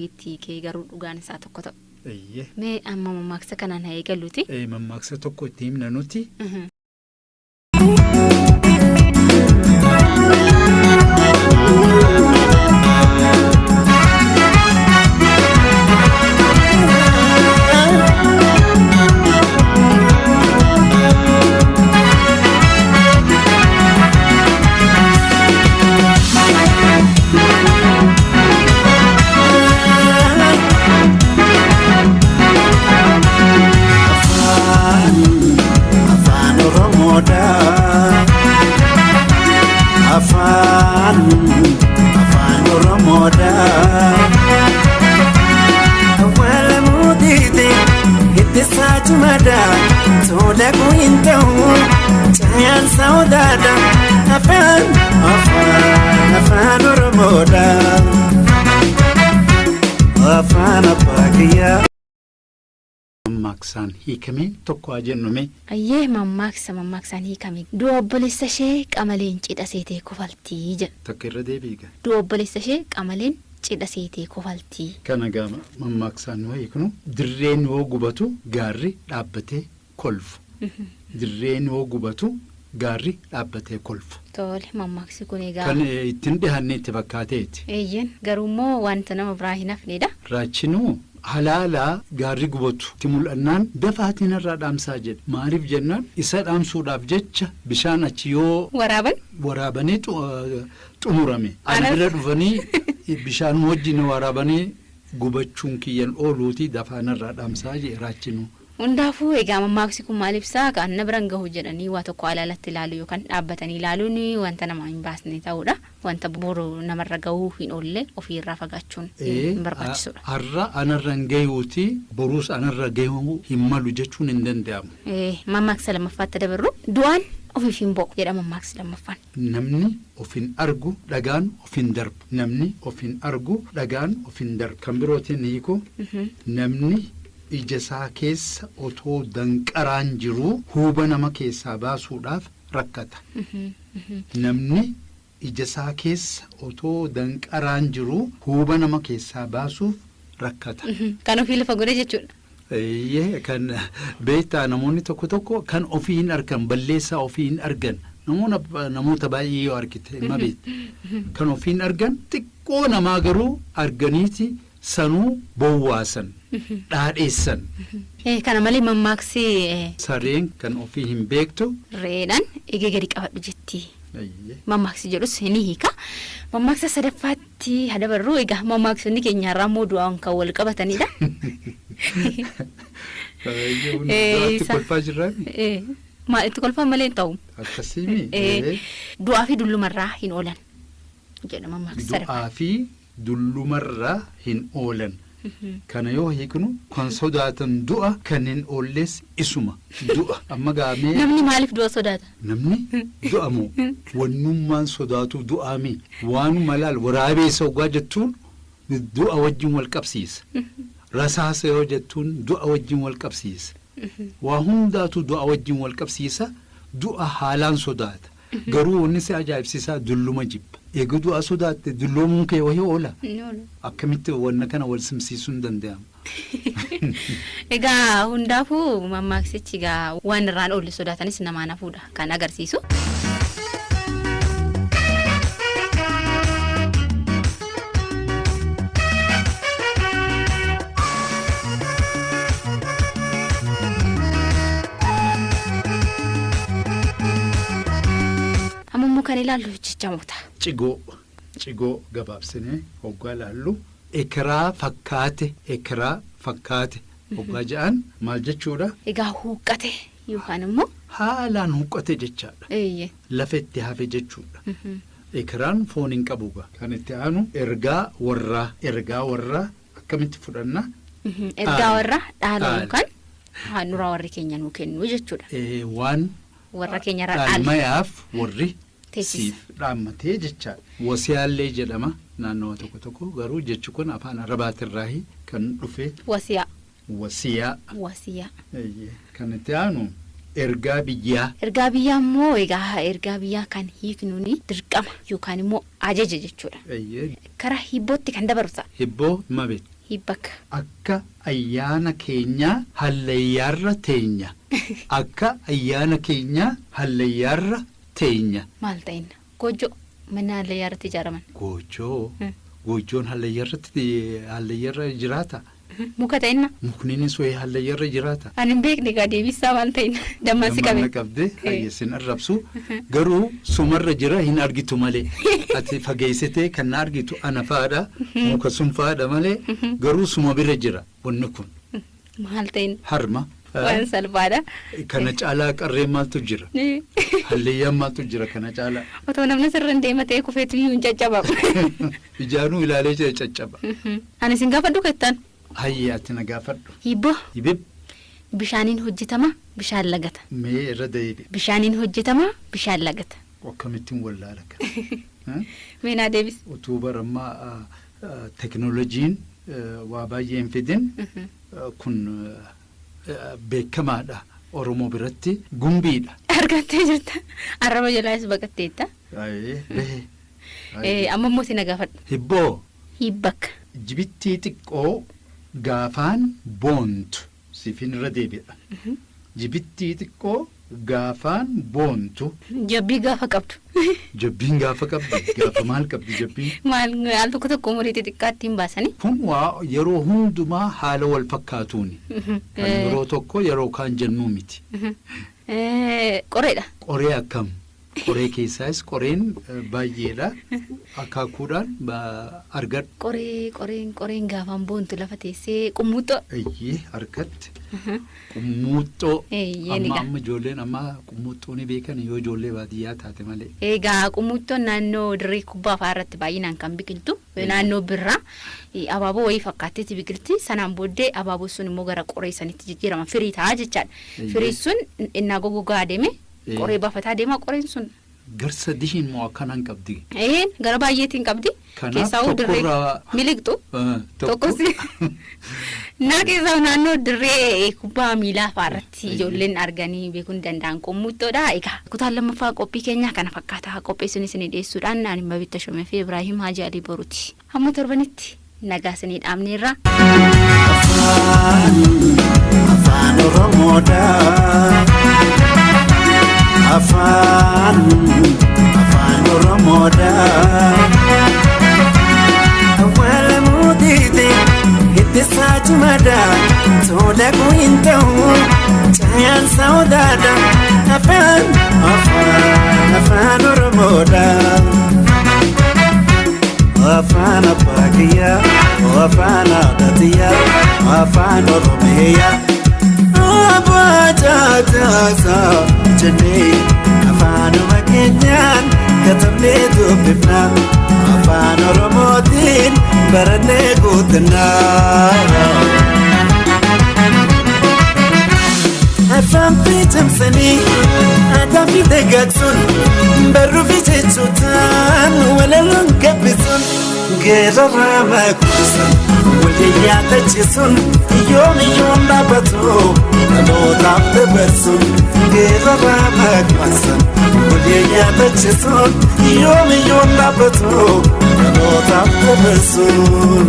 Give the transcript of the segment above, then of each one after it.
itti kee garuu dhugaan isaa tokko ta'u. Eeyyee. Mee amma mammaaksa kanaan haa eegalluuti. Mammaaksa tokko itti himna nuti. Afaan Oromoodha. Awwaala muudite giddisaa jumaadha. Tola kuyin ta'u caayaan saawudhaadha. Afaan Oromoodha. Afaan abbaa kiyyaa. Mammaaksaan hiikamee tokko haa jennume. Ayyee mammaaksaan hiikame. Du'a obboleessa ishee qamaleen cidha seetee kofaltii jedha. Takka irra deebiiga. Du'a obboleessa ishee qamaleen cidha seetee kofaltii. Kana gama mammaaksaan yoo hiiknu dirreen yoo gubatu gaarri dhaabbatee kolfu. Dirreen yoo gubatu gaarri dhaabbatee kolfu. Tole mammaaksi kun egaa. Kan ittiin dhiyaannee itti fakkaateeti. Eeyyeen garuummoo wanta nama biraa hin hafnedha. Raachinuu. Halaalaa gaarri gubatu itti mul'annaan dafaatiin irraa dhaamsaa jedhe maaliif jennaan isa dhaamsuudhaaf jecha bishaan achi yoo waraabanii xumurame ana bira dhufanii bishaan wajjin waraabanii gubachuun kiyyan ooluuti dafaan irraa dhaamsaa jedhe raachinuu. Hundaafuu egaa mammaaksi kun maal ibsaa kan na biraan gahu jedhanii waa tokko alaalatti ilaalu yookaan dhaabbatanii ilaaluun wanta nama hin baasne ta'uudha. Wanta boru namarra gahuu hin oolle ofiirraa fagaachuun hin barbaachisudha. Har'a anarra hin gahuuti boruus anarra gahuu hin malu jechuun hin danda'amu. Mammaaksa lammaffaatti dabarru du'aan ofiif hin bo'u jedha mammaaksi lammaffaan. Namni ofin argu dhagaan ofin darbu. Namni ofin argu dhagaan ofin darbu. Kan birootiin hiiku namni ijasaa keessa otoo danqaraan jiru huuba nama keessaa baasuudhaaf rakkata. Namni ijasaa keessa otoo danqaraan jiru huuba nama keessaa baasuuf rakkata. Kan ofii lafa godhe jechuudha. Eeyyee kan beektaa namoonni tokko kan ofii hin argan balleessaa ofii hin argan namoota baay'ee yoo argite ma beekta. Kan ofii hin argan xiqqoo namaa garuu arganiiti sanuu bowwaasan. Dhaadheessan. Kana malee mammaaksi. Sareen kan ofii hin beektu. Reedhaan eegee gadi qabadhu jetti. Mammaaksi jedhus ni hiika. Mammaaksa sadaffaatti hadabarru egaa mammaaksonni keenyarraa immoo du'aan kan wal qabatanidha. Itti kolfaa jirran. Maal itti kolfaa malee hin ta'u. Akkasiimi. Du'aa fi dullumarraa hin oolan jedha mammaaksi sadaffaa. Du'aa fi dullumarraa hin oolan. Kana yoo hiiknu kan sodaatan du'a kan hin oolles isuma du'a amma gaamee. Namni maaliif du'a sodaata? Namni du'a moo wannummaan sodaatu du'aami waanuma laal waraabee isa ogaa jettuun du'a wajjin wal qabsiisa. Rasaasa yoo jettuun du'a wajjin wal qabsiisa. Waa hundaatu du'a wajjin wal qabsiisa du'a haalaan sodaata. Garuu wanni si ajaa'ibsiisaa dulluma jibba. Egaa du'a sodaatte dulloomuun kee wayii oola. Akkamitti wanna kana wal simsiisuun danda'ama. Egaa hundaafuu mammaaksichi egaa waan irraan oolle sodaatanis namaan hafuudha kan agarsiisu. Kan ilaallu jechamoota. Cigoo gabaabsinee hoggaa ilaallu ekeraa fakkaate hoggaa ja'an maal jechuudha? Egaa huuqqate yookaan immoo haalaan huuqqate jechaadha. Lafetti hafe jechuudha. Ekeraan foon hin qabuuga. Kan itti aanu ergaa warraa akkamitti fudhanna? Ergaa warraa dhaala yookaan handhuraa warri keenya nuu kennu jechuudha. Waan warra keenyarraa dhaala. Dhaalmayaaf warri. Siif dhaammatee jechaadha. Wasiyaallee jedhama naannoo tokko garuu jechi kun afaan arabaatirraa kan dhufe. Wasiyaa. Kan itti aanu ergaa biyyaa. Ergaa biyyaa immoo egaa ergaa biyyaa kan hiiknuuni dirqama yookaan immoo ajaja jechuudha. Karaa hibbootti kan dabarsa. Hibboo mabeet. Hibbakka. Akka ayyaana keenyaa hallayyaarra teenya. Akka ayyaana keenyaa hallayyaarra teenya. Maal ta'inna? Goojjoo mana hallayyaarratti ijaaraman. Goojjoon hallayyaarra jiraata. Muka ta'inna. Mukniinis wayii hallayyaarra jiraata. Ani hin beekne gaa deebisaa maal ta'inna dammaasi qabe. Damma qabdee hayyeessin arrabsu garuu sumarra jira hin argitu malee ati fageessitee kan na argitu ana faadha muka sun faadha malee garuu suma bira jira wanni kun. Maal ta'inna. Harma. Waan salphaadha. Kana caalaa qarree maaltu jira? Halleeyyaan maaltu jira kana caalaa? Otoo namni sirriin deema ta'ee kufeetu iyyuu hin caccaba. Ijaanuu ilaalee jira caccaba. Ani sin gaafadhu kettaan. Hayyee ati na gaafadhu. Hibboo. Hibib. Bishaaniin hojjetama bishaan lagata. Mee irra deebi. Bishaaniin hojjetama bishaan lagata. Akkamittiin wallaala kana? Mee naa deebis. Utuu barammaa teknooloojiin waa baay'ee hin fidin kun beekamaadha Oromoo biratti gumbiidha. Argattee jirta. Arraba jalaas baqatteetta. Amma immoo si na gaafadhu. Hibboo. Hibbakka. Jibittii xiqqoo gaafaan boontu siifin irra deebiidha. Jibittii xiqqoo gaafaan boontu. Jabbii gaafa qabdu. Jabbiin gaafa qabdu. Gaafa maal qabdi jabbiin? Maal tokko tokko umurii xixiqqaatti hin baasanii? Kun waa yeroo hundumaa haala wal fakkaatuuni. Kan yeroo tokko yeroo kaan jennuu miti. Qoreedha. Qoree akkam? Qoree keessaas qoreen baay'eedha. Akaakuudhaan argadhu. Qoreen gaafaan boontu lafa teessee qummuuxxoo. Eeyyee argatti. Qummuuxxoo. Amma ijoolleen amma qummuuxxoo ni beekan yoo ijoollee baadiyyaa taate malee. Egaa qummuuxxoon naannoo dirree kubbaa fa'aa irratti baay'inaan kan biqiltu naannoo birraa abaaboo wayii fakkaatteetti biqilti sanaan booddee abaaboo sun immoo gara qoree sanitti jijjiirama firii ta'a jechaadha. Firii sun innaa goggogaa adeeme. Qoree baafataa deemaa qoreen sun. Garsa dihiin moo akkanaan qabdi? Gara baay'eetiin qabdi. Keessaa dirree miliqxu. Tokkos. Naa keessaa naannoo dirree kubbaa miilaa fa'aarratti ijoolleen arganii beekuun danda'an qummuuxxoodha. Egaa kutaan lammaffaa qophii keenyaa kana fakkaataa qopheessuun isin dhiyeessuudhaan ani Mabitta Shomee fi Ibrahim Haji Ali Boruuti. Hamma torbanitti nagaa isinii dhaamneerra. Afaan Oromoodhaa. Afaan Oromoodhaa. Awwaala muudite itti saachimadhaa tola kuinta'u caayaan saawdaadha. Afaan Oromoodhaa. Afaan abbaa kiyyaa afaan aadaatiyyaa afaan Oromiyaa. Abaa jaataasaa jennee afaanuma keenyaan katabnee dubbifna afaan Oromootiin barannee guutanna. Afaan fiicamsanii aadaa fi dagaagsuun barruu fi jechuutaan walaloon gabbisuun geerarraa makuusan walii yaadachiisuun yoom dhaabbatu dhalootaaf dabarsuun geerarraa makuusan walii yaadachiisuun yoom dhaabbatu dhalootaaf dabarsuun.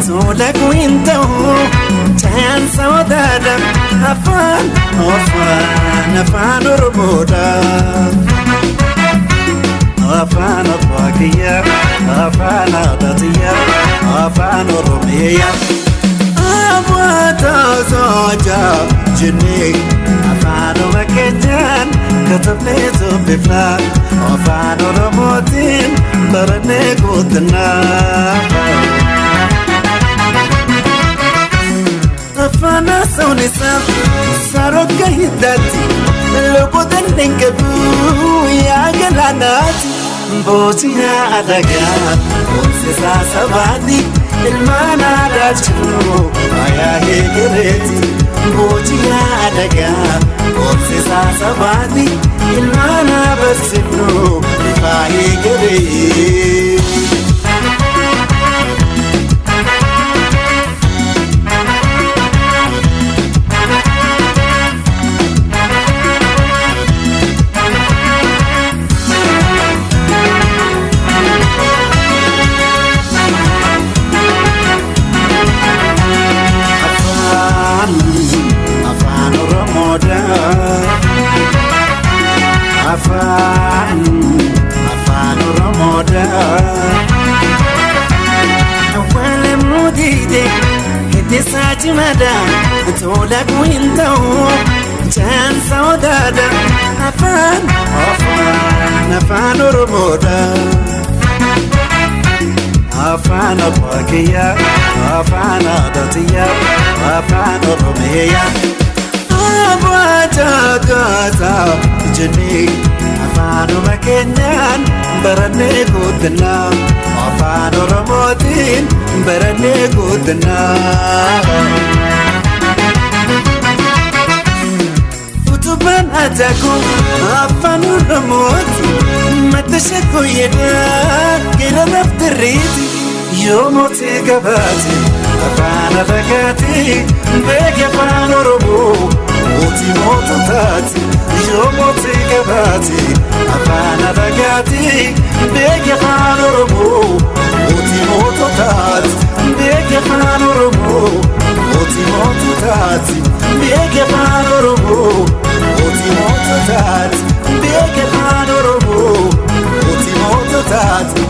Tola kuinta'u caayaan saawdaadha. Afaan Oromoodhaa. Afaan abbaa kiyyaa afaan aadaatiyyaa afaan Oromiyaa. Abaa taasisa jennee afaanuma keenyaan katabnee dubbifna afaan Oromootiin barannee guutanna. Lisa Saroka hidati Lobotan nengabu ya galanati Botia adaga Onsesa sabadi Ilmana dachu Aya hegereti Botia adaga Onsesa sabadi Ilmana basifno Ifa hegereti Afaan Oromoodhaa Awwaala muudide hiddesaa cimaadhaa tola hin ta'u chaansa odaadhaa Afaan Oromoodhaa Afaan abbaa kiyyaa afaan aadaatiyyaa afaan Oromiyaa Abwaajagata jennee afaanuma keenyaan barannee guddannaa afaan Oromootiin barannee guddannaa utubaan ajaaku afaan Oromooti madda shakkoo jedhaa geera daftarriiti yoo mootii gabaati afaan alagaati beeki afaan Oromoo Oti moto tati, yo moti gabati, afana ragati, bege afana Oromo. Oti moto tati, bege afana Oromo. Oti moto tati, bege afana Oromo. Oti moto tati, bege afana Oromo. Oti moto tati,